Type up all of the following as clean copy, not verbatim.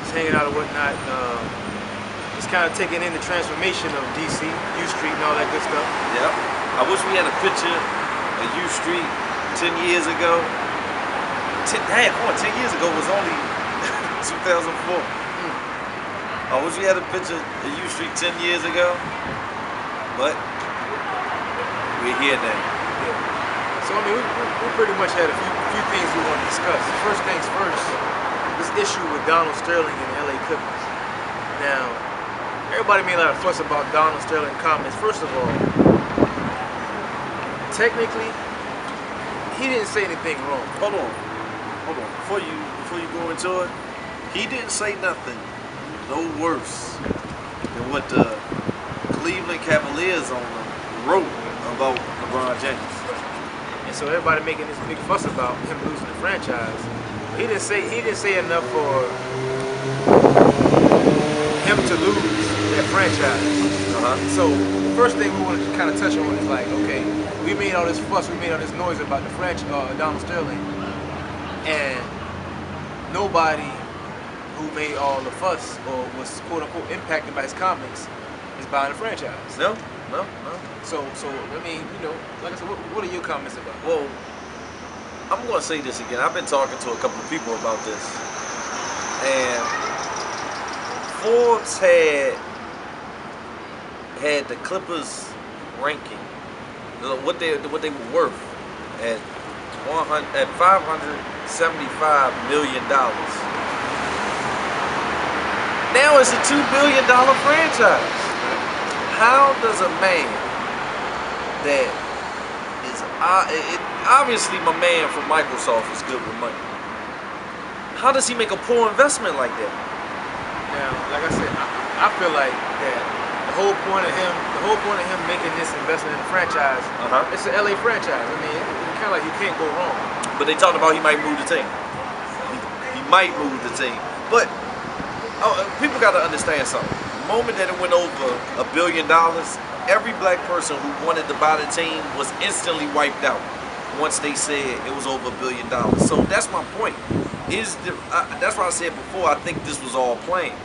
just hanging out and whatnot. Just kind of taking in the transformation of DC, U Street, and all that good stuff. Yep. I wish we had a picture of U Street 10 years ago. 10 years ago was only 2004. I wish we had a picture of U Street 10 years ago, but we're here now. Yeah. So I mean, we pretty much had a few things we want to discuss. First things first, this issue with Donald Sterling and the LA Clippers. Now, everybody made a lot of fuss about Donald Sterling comments. First of all, technically, he didn't say anything wrong. Hold on. Before you go into it, he didn't say nothing no worse than what the Cleveland Cavaliers owner wrote about LeBron James. And so everybody making this big fuss about him losing the franchise. He didn't say enough for him to lose that franchise. So the first thing we want to kind of touch on is like, okay, we made all this fuss, we made all this noise about the Donald Sterling, and nobody who made all the fuss or was quote unquote impacted by his comments is buying the franchise. No. So I mean, you know, like I said, what are your comments about? Well, I'm going to say this again. I've been talking to a couple of people about this, and Forbes had the Clippers ranking what they were worth at $575 million. Now it's a $2 billion franchise. How does a man that is obviously my man from Microsoft is good with money? How does he make a poor investment like that? Now, like I said, I feel like that the whole point of him making this investment in the franchise, it's an LA franchise. I mean, it's kind of like you can't go wrong. But they talked about he might move the team. He might move the team, but. People got to understand something. The moment that it went over $1 billion, every black person who wanted to buy the team was instantly wiped out once they said it was over $1 billion. So that's my point. That's why I said before, I think this was all planned.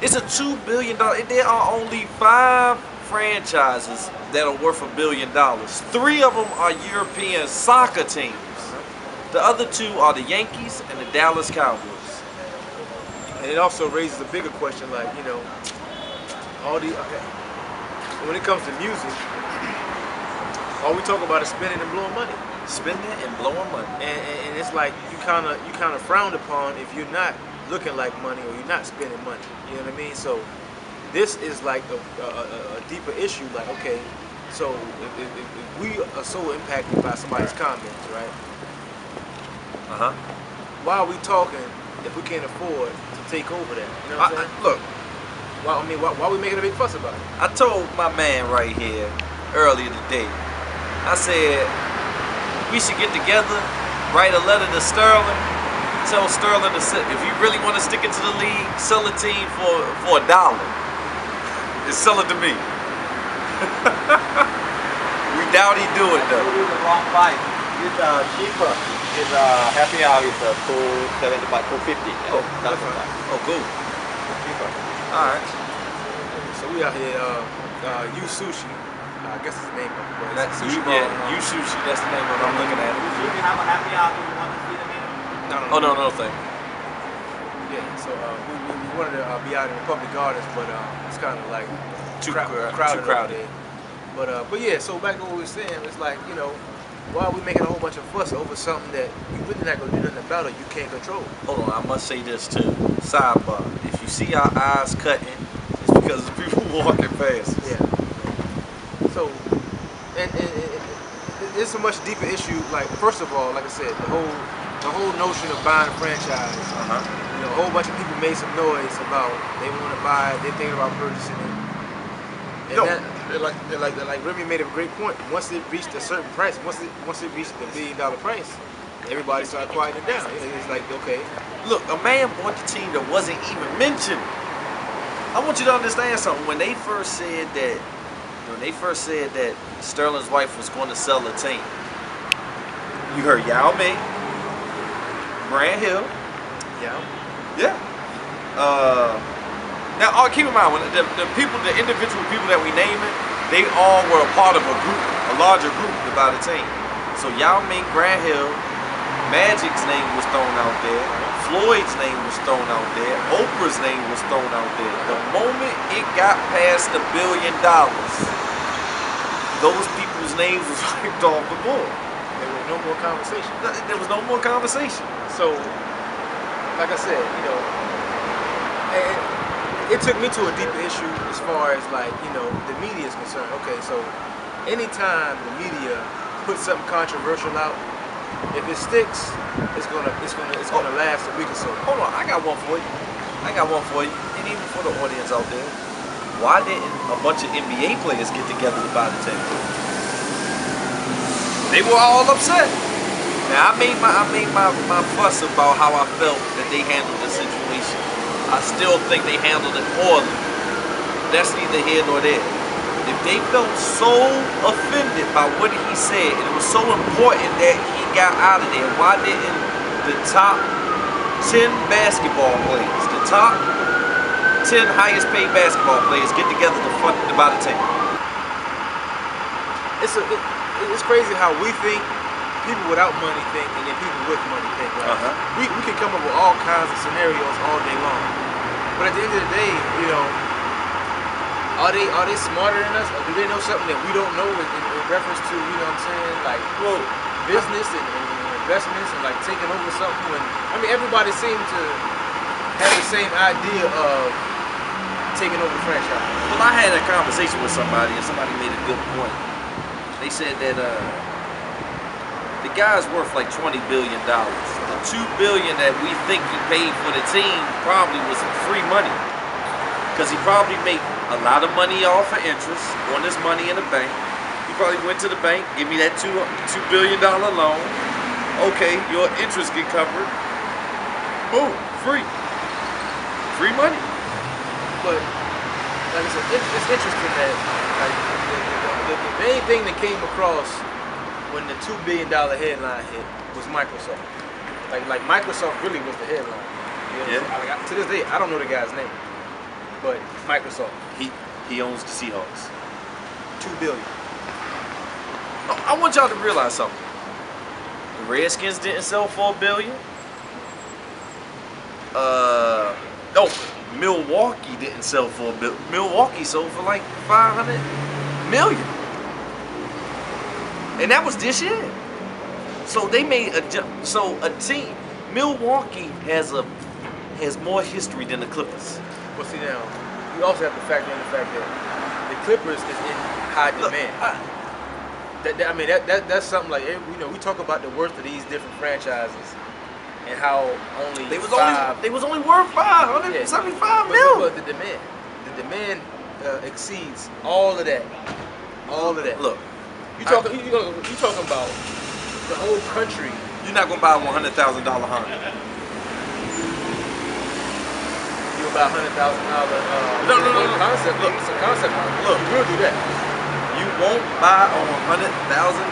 It's a $2 billion. There are only 5 franchises that are worth $1 billion. 3 of them are European soccer teams. The other 2 are the Yankees and the Dallas Cowboys. And it also raises a bigger question, like, you know, when it comes to music, all we talk about is spending and blowing money. Spending and blowing money. And it's like you kind of frowned upon if you're not looking like money or you're not spending money. You know what I mean? So this is like a deeper issue. Like, okay, so if we are so impacted by somebody's comments, right? Why are we talking if we can't afford to take over that? You know what I'm saying? Look, why are we making a big fuss about it? I told my man right here earlier today, I said we should get together, write a letter to Sterling, tell Sterling to if you really want to stick it to the league, sell the team for $1 and sell it to me. We doubt he'd do it though. It's the wrong price. It's cheaper. It's happy hour is $275, $250. Oh, that's right. Oh, cool. Cheaper. All right. So we out here, U Sushi. I guess it's the name of it. That's Sushi U Sushi. That's the name of it. I'm looking at it. You can have a happy hour if you want to see the menu. Oh no, thank you. Yeah. So we wanted to be out in the public gardens, but it's kind of like Too crowded. crowded. But yeah. So back to what we were saying, it's like, you know, why are we making a whole bunch of fuss over something that we really not gonna do nothing about or you can't control? Hold on, I must say this too. Sidebar. If you see our eyes cutting, it's because of people walking past us. Yeah. So, and it's a much deeper issue. Like, first of all, like I said, the whole notion of buying a franchise. You know, a whole bunch of people made some noise about they want to buy it, they're thinking about purchasing it. And like Remy made a great point. Once it reached a certain price, once it reached the $1 billion price, everybody started quieting it down. It's like, okay. Look, a man bought the team that wasn't even mentioned. I want you to understand something. When they first said that Sterling's wife was going to sell the team, you heard Yao Ming, Brand Hill. Yeah. Yeah. Now, keep in mind, when the individual people that we naming, they all were a part of a group, a larger group to buy the team. So Yao Ming, Grant Hill, Magic's name was thrown out there. Floyd's name was thrown out there. Oprah's name was thrown out there. The moment it got past $1 billion, those people's names was wiped off the board. There was no more conversation. There was no more conversation. So, like I said, you know, it took me to a deeper issue as far as like, you know, the media is concerned. Okay, so anytime the media puts something controversial out, if it sticks, it's gonna last a week or so. Hold on, I got one for you. And even for the audience out there, why didn't a bunch of NBA players get together to buy the team? They were all upset. Now I made my fuss about how I felt that they handled the situation. I still think they handled it poorly. That's neither here nor there. If they felt so offended by what he said, and it was so important that he got out of there, why didn't the top 10 basketball players, the top 10 highest paid basketball players get together to buy the team? It's crazy how we think, people without money think, and then people with money think. Right? We can come up with all kinds of scenarios all day long. But at the end of the day, you know, are they smarter than us? Or do they know something that we don't know in reference to, you know what I'm saying, like business and investments and like taking over something? When I mean, everybody seems to have the same idea of taking over the franchise. Well, I had a conversation with somebody, and somebody made a good point. They said that the guy's worth like $20 billion. The $2 billion that we think he paid for the team probably was free money, because he probably made a lot of money off of interest on this money in the bank. He probably went to the bank, give me that $2 billion loan. Okay, your interest get covered. Boom, free money. But like I said, it's interesting that like the main thing that came across when the $2 billion headline hit was Microsoft. Like Microsoft really was the headline. You know, like, to this day, I don't know the guy's name, but Microsoft. He owns the Seahawks. $2 billion. I want y'all to realize something. The Redskins didn't sell for $1 billion. No, Milwaukee didn't sell for $1 billion. Milwaukee sold for like 500 million. And that was this year. So they made a team. Milwaukee has more history than the Clippers. Well, see now, you also have to factor in the fact that the Clippers is in high demand. That's something like, you know, we talk about the worth of these different franchises and how only they was only worth $575 million. But the demand exceeds all of that. Look, you talking about the whole country. You're not gonna buy a $100,000 Honda. You gonna buy $100,000? No. Concept. Look, it's a concept. Look, we'll do that. You won't buy a $100,000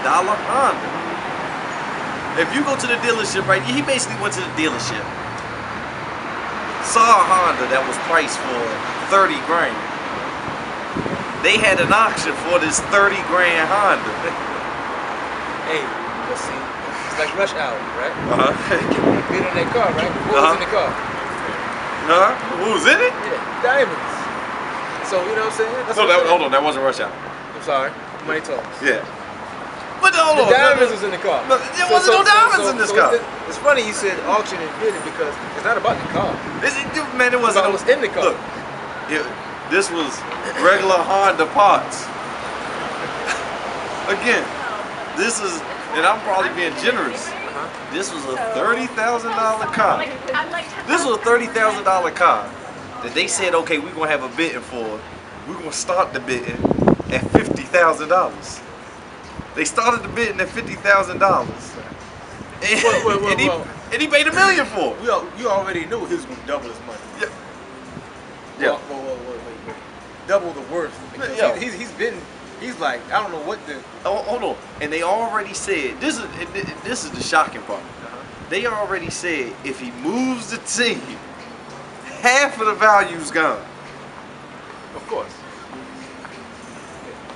Honda. If you go to the dealership, right? He basically went to the dealership, saw a Honda that was priced for 30 grand. They had an auction for this 30 grand Honda. Hey, let's see. It's like rush hour, right? Get in that car, right? Who was in the car? Who was in it? Yeah, diamonds. So, you know what I'm saying? Hold on, that wasn't rush hour. I'm sorry. Money talks. Yeah. But hold on. The diamonds was in the car. No, there wasn't no diamonds in this car. It's funny you said auction and bidding because it's not about the car. Man, it wasn't. It was in the car. Look, this was regular Honda parts. Again, this is, and I'm probably being generous. This was a $30,000 car. This was a $30,000 car that they said, okay, we're gonna have a bidding for. We're gonna start the bidding at $50,000. They started the bidding at $50,000. And he paid $1 million for it. You already knew he was gonna double his money. Yeah. Wait. Double the worth. Because he's like, I don't know what the. Oh, hold on. And they already said, this is the shocking part. They already said if he moves the team, half of the value's gone. Of course.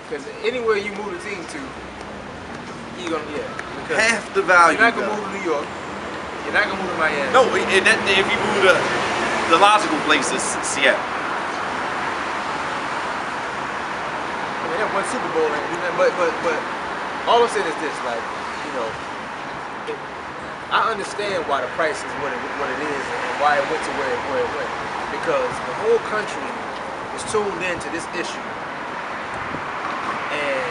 Because anywhere you move the team to, you're gonna Half the value. You're not gonna move to New York. You're not gonna move to Miami. No, if you move to the logical place is Seattle. I mean, that one Super Bowl, but all I'm saying is this: like, you know, I understand why the price is what it is and why it went to where it went, because the whole country was tuned into this issue, and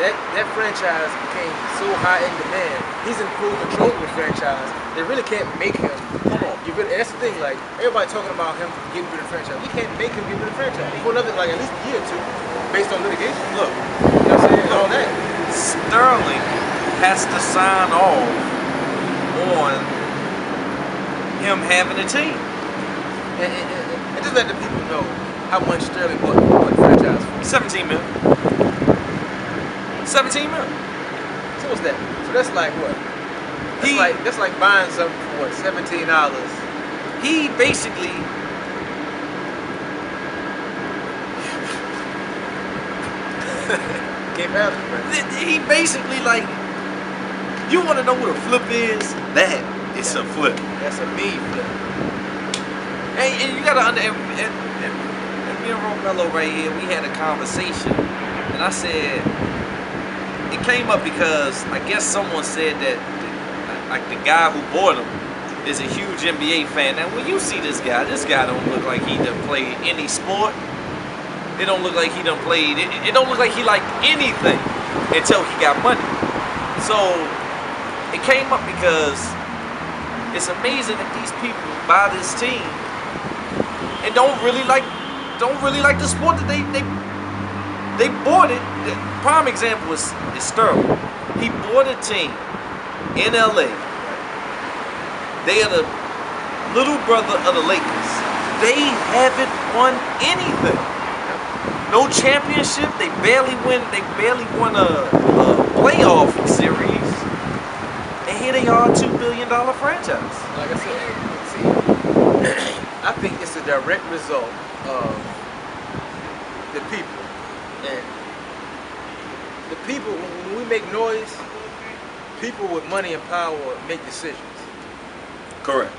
that franchise became so high in demand. He's in full control of the franchise. They really can't make him. Come on, and that's the thing. Like, everybody talking about him getting rid of the franchise. You can't make him get rid of the franchise for another, like, at least a year or two, based on litigation. Look, you know what I'm saying, and all that. Sterling has to sign off on him having a team. And just let the people know how much Sterling bought the franchise for. 17 mil. 17 mil. So what's that? So that's like what? That's like buying something for what, $17. He basically Can't pass it, he basically, like, you want to know what a flip is? That is a flip. That's a mean flip. And you gotta and me and Romello right here, we had a conversation, and I said it came up because I guess someone said that like the guy who bought him is a huge NBA fan. Now when you see this guy don't look like he done played any sport. It don't look like he done played it don't look like he liked anything until he got money. So it came up because it's amazing that these people buy this team and don't really like the sport that they bought it. The prime example is Sterling. He bought a team in LA. They are the little brother of the Lakers. They haven't won anything. No championship. They barely won a playoff series. And here they are, $2 billion franchise. Like I said, see, I think it's a direct result of the people. And the people, when we make noise, people with money and power make decisions. Correct.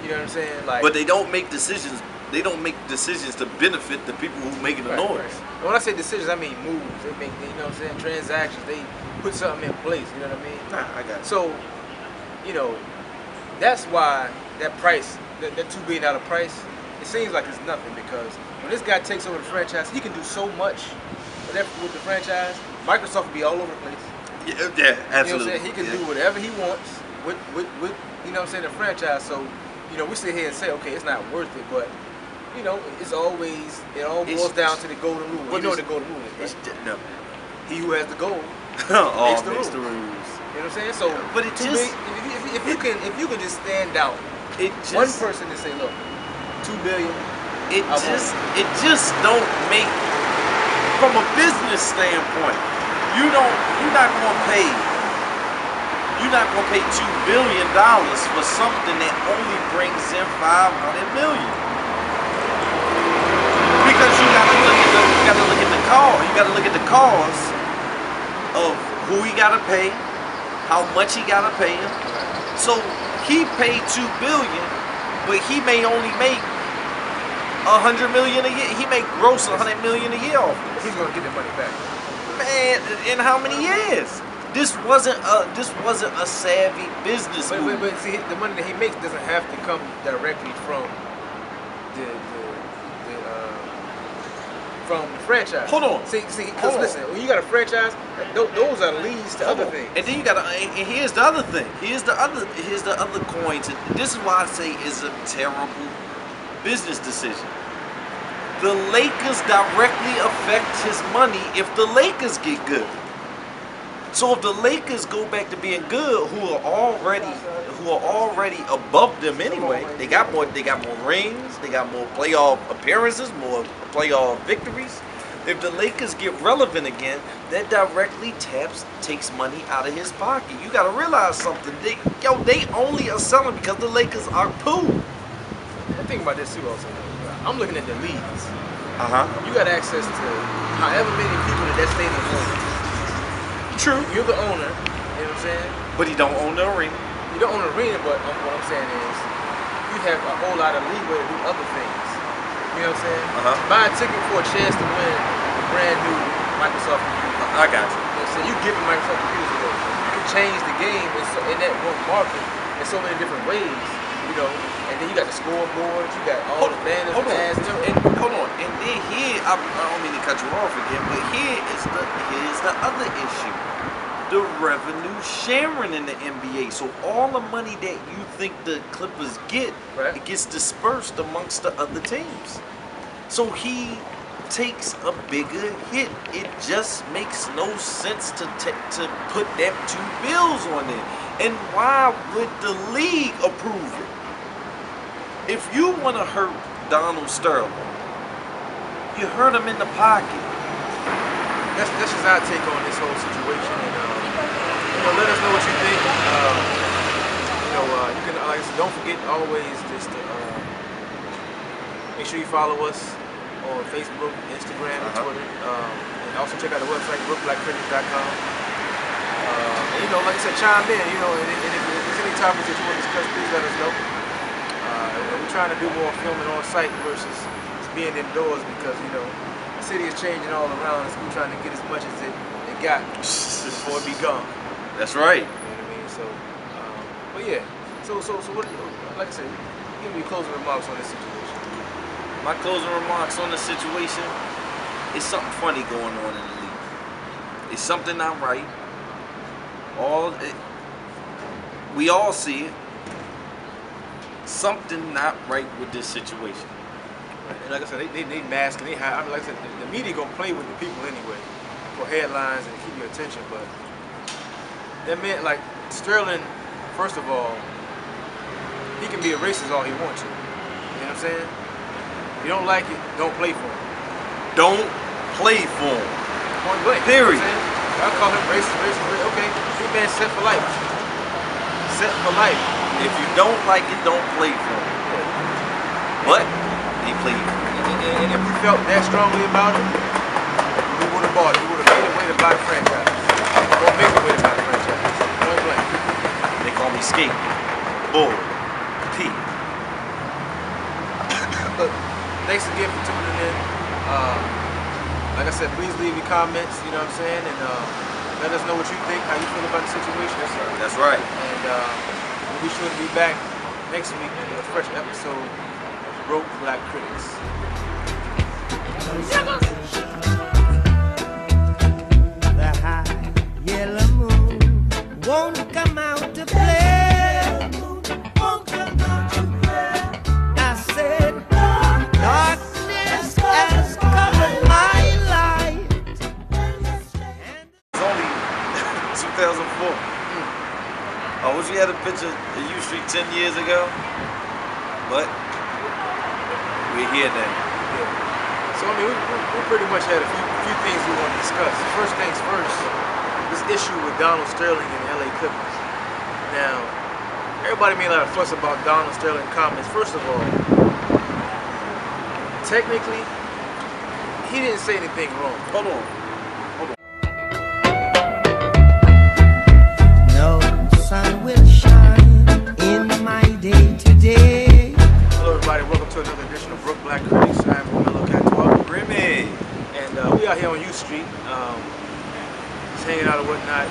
You know what I'm saying? Like, but they don't make decisions. They don't make decisions to benefit the people who making the noise. Right. When I say decisions, I mean moves. They make, you know what I'm saying, transactions. They put something in place. You know what I mean? Nah, I got it. So, you know, that's why that price, that $2 billion price, it seems like it's nothing, because when this guy takes over the franchise, he can do so much with the franchise. Microsoft will be all over the place. Yeah, absolutely. You know what I'm saying? He can do whatever he wants with you know what I'm saying, the franchise. So, you know, we sit here and say, okay, it's not worth it, but you know, it all boils down to the golden rule. You know what the golden rule is, right? No. He who has the gold makes the rules. You know what I'm saying? So, but it just if you can just stand out, one person to say, look, $2 billion. It just don't make, from a business standpoint, you're not gonna pay $2 billion for something that only brings in $500 million. Because you gotta look at the cost. You gotta look at the cost of who he gotta pay, how much he gotta pay him. So he paid $2 billion, but he may only make $100 million a year. He may gross $100 million a year off. He's gonna get the money back. Man, in how many years? This wasn't a savvy business move. But see, the money that he makes doesn't have to come directly from the franchise. Hold on. See, because listen, when you got a franchise, those are leads to other things. And then you got and here's the other thing. Here's the other coin. This is why I say it's a terrible business decision. The Lakers directly affect his money if the Lakers get good. So if the Lakers go back to being good, who are already above them anyway, they got more rings, they got more playoff appearances, more playoff victories. If the Lakers get relevant again, that directly takes money out of his pocket. You got to realize something. They only are selling because the Lakers are poo. I think about this too also. I'm looking at the leagues. You got access to however many people that stadium owns. True. You're the owner, you know what I'm saying? But he don't own the arena. You don't own the arena, but what I'm saying is you have a whole lot of leeway to do other things. You know what I'm saying? Buy a ticket for a chance to win a brand new Microsoft computer. I got you. You know what I'm saying? You giving Microsoft computers away. You can change the game in that one market in so many different ways, you know. And then you got the scoreboards, you got all the banners, hold on. ads, you know. Hold on. And then here, I don't mean to cut you off again, but here's the other issue. The revenue sharing in the NBA. So all the money that you think the Clippers get, it gets dispersed amongst the other teams. So he takes a bigger hit. It just makes no sense to put them two bills on it. And why would the league approve it? If you want to hurt Donald Sterling, you hurt him in the pocket. That's just our take on this whole situation, and you know, let us know what you think. You know, you can, like I said, don't forget always just to make sure you follow us on Facebook, Instagram, and Twitter, and also check out the website brookblackcritics.com. And you know, like I said, chime in. You know, and if there's any topics that you want to discuss, please let us know. We're trying to do more filming on site versus being indoors because you know. The city is changing all around us. We're trying to get as much as it got before it be gone. That's right. You know what I mean? So, but yeah. So what? Like I said, give me your closing remarks on this situation. My closing remarks on the situation is something funny going on in the league. It's something not right. We all see it. Something not right with this situation. And like I said, they mask and they hide. I mean, like I said, the media gonna play with the people anyway for headlines and keep your attention. But that man, like Sterling, first of all, he can be a racist all he wants to. You know what I'm saying? If you don't like it, don't play for him. Don't play for him. Point blank. Period. You know what I'm I call him racist. Okay, this man set for life. Set for life. If you don't like it, don't play for him. But he played. And if we felt that strongly about it, we would have bought it. We would have made a way to buy the franchise. Or make a way to buy the franchise. Point blank. They call me Skate. Bull. P. Look, thanks again for tuning in. Like I said, please leave your comments, you know what I'm saying? And let us know what you think, how you feel about the situation. That's right. And we'll be sure to be back next week with a fresh episode of Broke Black Critics. The high yellow moon won't come out to play. I said, darkness has covered my life. It's only 2004. I wish we had a picture of U Street 10 years ago, but we're here now. Yeah. So I mean, we pretty much had a few things we want to discuss. First things first, this issue with Donald Sterling and the LA Clippers. Now, everybody made a lot of fuss about Donald Sterling comments. First of all, technically, he didn't say anything wrong. Hold on. No sun will shine in my day today. Hello everybody, welcome to another edition of Brook Black Critics. I'm Romelo Catois. Remy. And we out here on U Street, just hanging out and whatnot.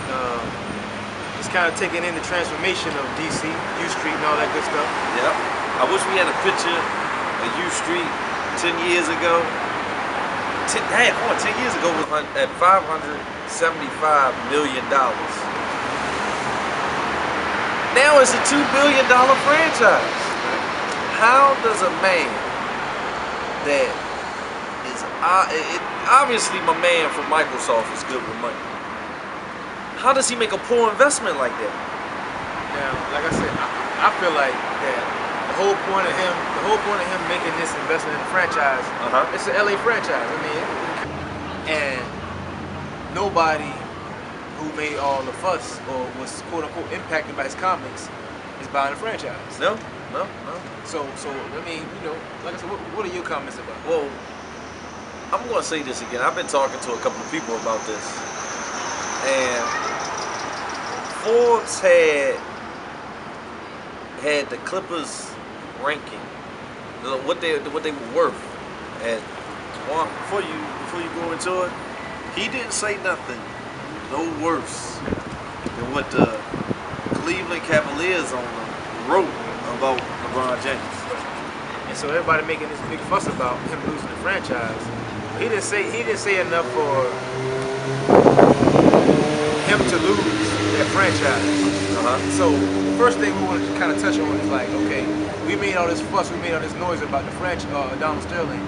Just kind of taking in the transformation of DC, U Street and all that good stuff. Yep. I wish we had a picture of U Street 10 years ago. 10 years ago was at $575 million. Now it's a $2 billion franchise. How does a man that is obviously my man from Microsoft is good with money? How does he make a poor investment like that? Now, like I said, I feel like that the whole point of him making this investment in the franchise, it's an LA franchise. I mean, and nobody who made all the fuss or was quote unquote impacted by his comments is buying the franchise. No. No. So I mean, you know, like I said, what are your comments about it? Well, I'm going to say this again. I've been talking to a couple of people about this, and Forbes had the Clippers ranking, what they were worth. And Juan, before you go into it, he didn't say nothing no worse than what the Cleveland Cavaliers owner wrote about LeBron James. And so everybody making this big fuss about him losing the franchise. He didn't say enough for him to lose that franchise. So the first thing we want to kind of touch on is like, okay, we made all this fuss, we made all this noise about the franchise, Donald Sterling.